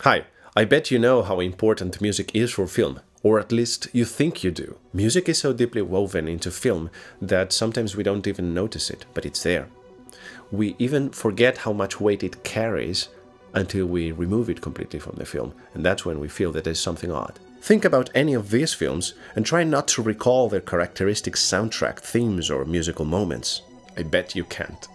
Hi, I bet you know how important music is for film, or at least you think you do. Music is so deeply woven into film that sometimes we don't even notice it, but it's there. We even forget how much weight it carries until we remove it completely from the film, and that's when we feel that there's something odd. Think about any of these films and try not to recall their characteristic soundtrack, themes, or musical moments. I bet you can't.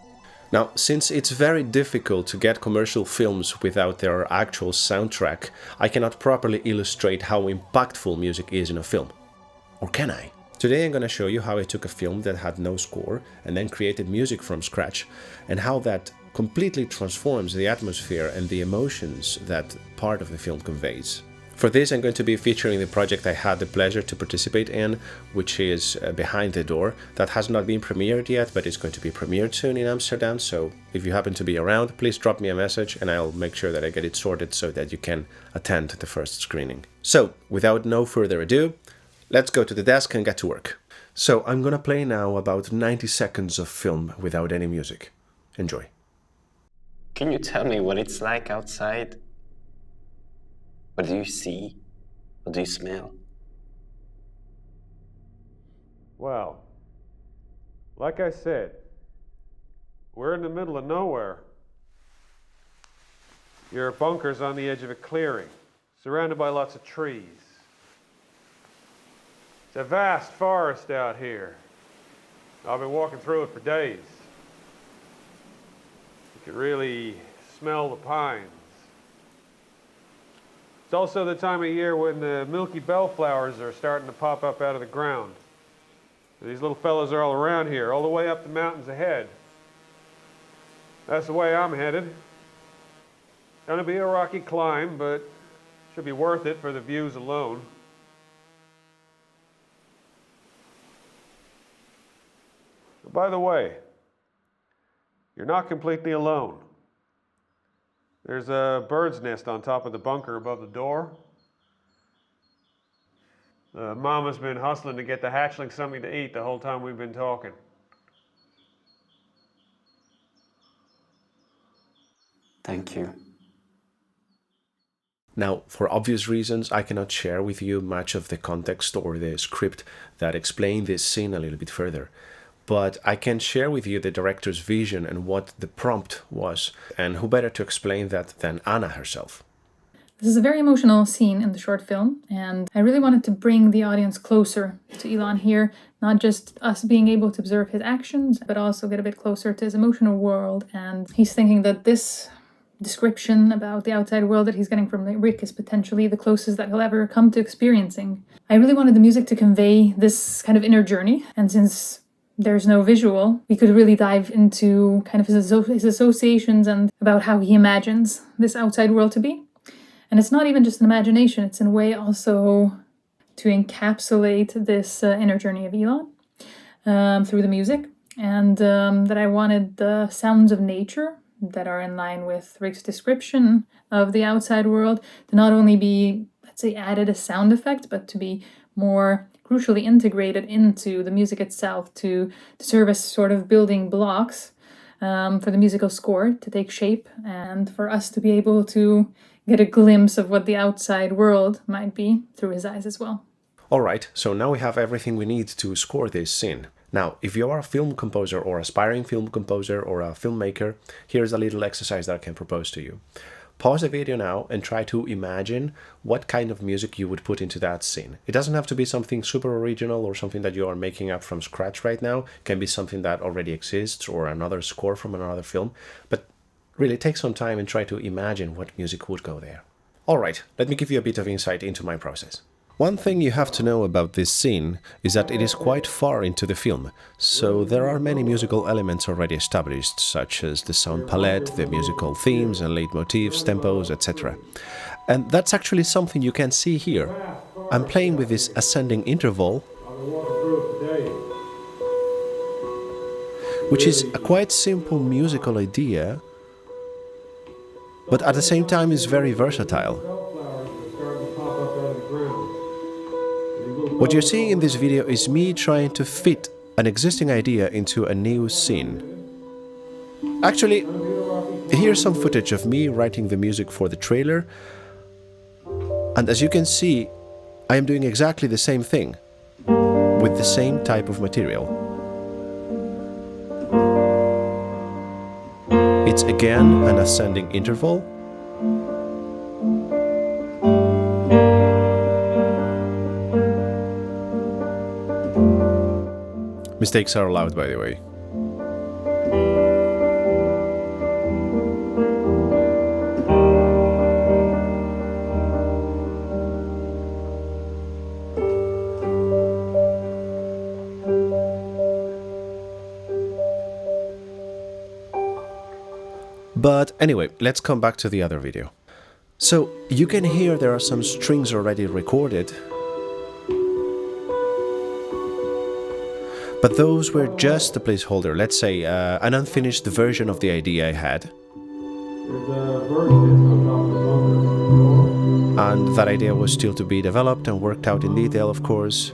Now, since it's very difficult to get commercial films without their actual soundtrack, I cannot properly illustrate how impactful music is in a film. Or can I? Today I'm going to show you how I took a film that had no score and then created music from scratch, and how that completely transforms the atmosphere and the emotions that part of the film conveys. For this, I'm going to be featuring the project I had the pleasure to participate in, which is Behind the Door. That has not been premiered yet, but it's going to be premiered soon in Amsterdam, so if you happen to be around, please drop me a message and I'll make sure that I get it sorted so that you can attend the first screening. So, without no further ado, let's go to the desk and get to work. So, I'm gonna play now about 90 seconds of film without any music. Enjoy. Can you tell me what it's like outside? What do you see? What do you smell? Well, like I said, we're in the middle of nowhere. Your bunker's on the edge of a clearing, surrounded by lots of trees. It's a vast forest out here. I've been walking through it for days. You can really smell the pines. It's also the time of year when the milky bellflowers are starting to pop up out of the ground. These little fellows are all around here, all the way up the mountains ahead. That's the way I'm headed. Gonna be a rocky climb, but should be worth it for the views alone. By the way, you're not completely alone. There's a bird's nest on top of the bunker above the door. Mama's been hustling to get the hatchling something to eat the whole time we've been talking. Thank you. Now, for obvious reasons, I cannot share with you much of the context or the script that explain this scene a little bit further. But I can share with you the director's vision and what the prompt was, and who better to explain that than Anna herself. This is a very emotional scene in the short film, and I really wanted to bring the audience closer to Elon here, not just us being able to observe his actions, but also get a bit closer to his emotional world. And he's thinking that this description about the outside world that he's getting from Rick is potentially the closest that he'll ever come to experiencing. I really wanted the music to convey this kind of inner journey, and since there's no visual, we could really dive into kind of his associations and about how he imagines this outside world to be. And it's not even just an imagination, it's in a way also to encapsulate this inner journey of Elon through the music. And that I wanted the sounds of nature that are in line with Rick's description of the outside world to not only be, let's say, added as sound effect, but to be more crucially integrated into the music itself to serve as sort of building blocks for the musical score to take shape and for us to be able to get a glimpse of what the outside world might be through his eyes as well. Alright, so now we have everything we need to score this scene. Now, if you are a film composer or aspiring film composer or a filmmaker, here's a little exercise that I can propose to you. Pause the video now and try to imagine what kind of music you would put into that scene. It doesn't have to be something super original or something that you are making up from scratch right now. It can be something that already exists or another score from another film. But really take some time and try to imagine what music would go there. Alright, let me give you a bit of insight into my process. One thing you have to know about this scene is that it is quite far into the film, so there are many musical elements already established, such as the sound palette, the musical themes and leitmotifs, tempos, etc. And that's actually something you can see here. I'm playing with this ascending interval, which is a quite simple musical idea, but at the same time is very versatile. What you're seeing in this video is me trying to fit an existing idea into a new scene. Actually, here's some footage of me writing the music for the trailer, And as you can see, I am doing exactly the same thing with the same type of material. It's again an ascending interval. Mistakes are allowed, by the way. But anyway, let's come back to the other video. So you can hear there are some strings already recorded, but those were just a placeholder, let's say an unfinished version of the idea I had. And that idea was still to be developed and worked out in detail, of course.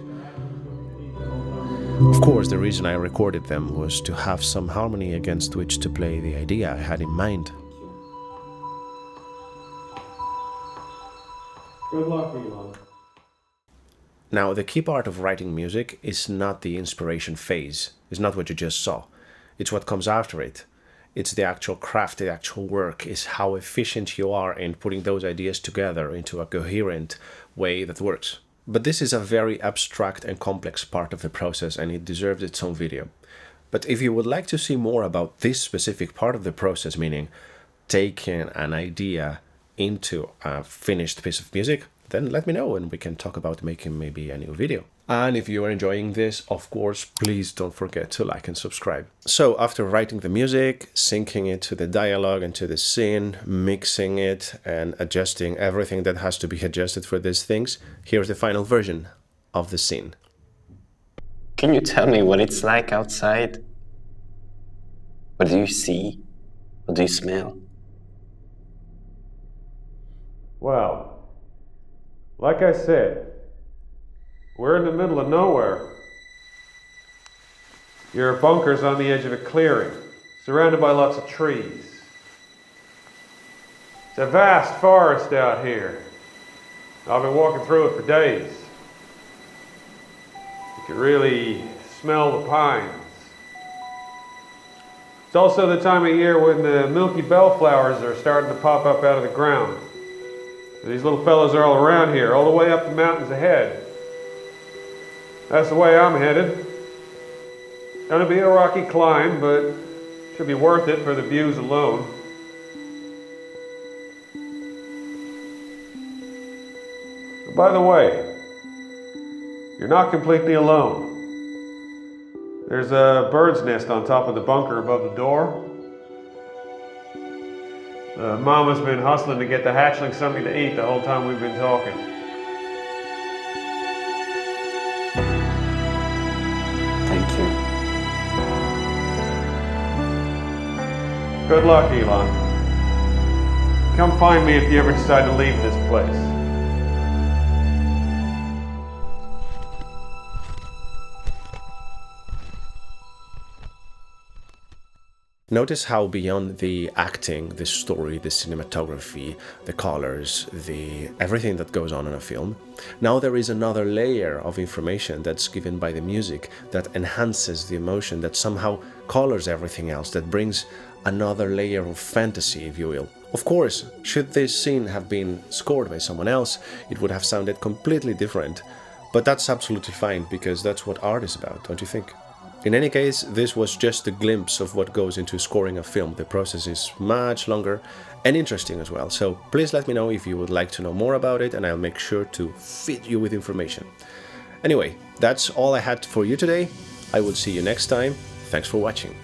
Of course, the reason I recorded them was to have some harmony against which to play the idea I had in mind. Good luck, Elon. Now, the key part of writing music is not the inspiration phase, it's not what you just saw. It's what comes after it. It's the actual craft, the actual work, is how efficient you are in putting those ideas together into a coherent way that works. But this is a very abstract and complex part of the process, and it deserves its own video. But if you would like to see more about this specific part of the process, meaning taking an idea into a finished piece of music, then let me know and we can talk about making maybe a new video. And if you are enjoying this, of course, please don't forget to like and subscribe. So after writing the music, syncing it to the dialogue and to the scene, mixing it and adjusting everything that has to be adjusted for these things, here's the final version of the scene. Can you tell me what it's like outside? What do you see? What do you smell? Well, like I said, we're in the middle of nowhere. Your bunker's on the edge of a clearing, surrounded by lots of trees. It's a vast forest out here. I've been walking through it for days. You can really smell the pines. It's also the time of year when the milky bellflowers are starting to pop up out of the ground. These little fellows are all around here, all the way up the mountains ahead. That's the way I'm headed. Gonna be a rocky climb, but should be worth it for the views alone. By the way, you're not completely alone. There's a bird's nest on top of the bunker above the door. Mama's been hustling to get the hatchling something to eat the whole time we've been talking. Thank you. Good luck, Elon. Come find me if you ever decide to leave this place. Notice how beyond the acting, the story, the cinematography, the colors, everything that goes on in a film, now there is another layer of information that's given by the music that enhances the emotion, that somehow colors everything else, that brings another layer of fantasy, if you will. Of course, should this scene have been scored by someone else, it would have sounded completely different, but that's absolutely fine, because that's what art is about, don't you think? In any case, this was just a glimpse of what goes into scoring a film. The process is much longer and interesting as well. So please let me know if you would like to know more about it, and I'll make sure to feed you with information. Anyway, that's all I had for you today. I will see you next time. Thanks for watching.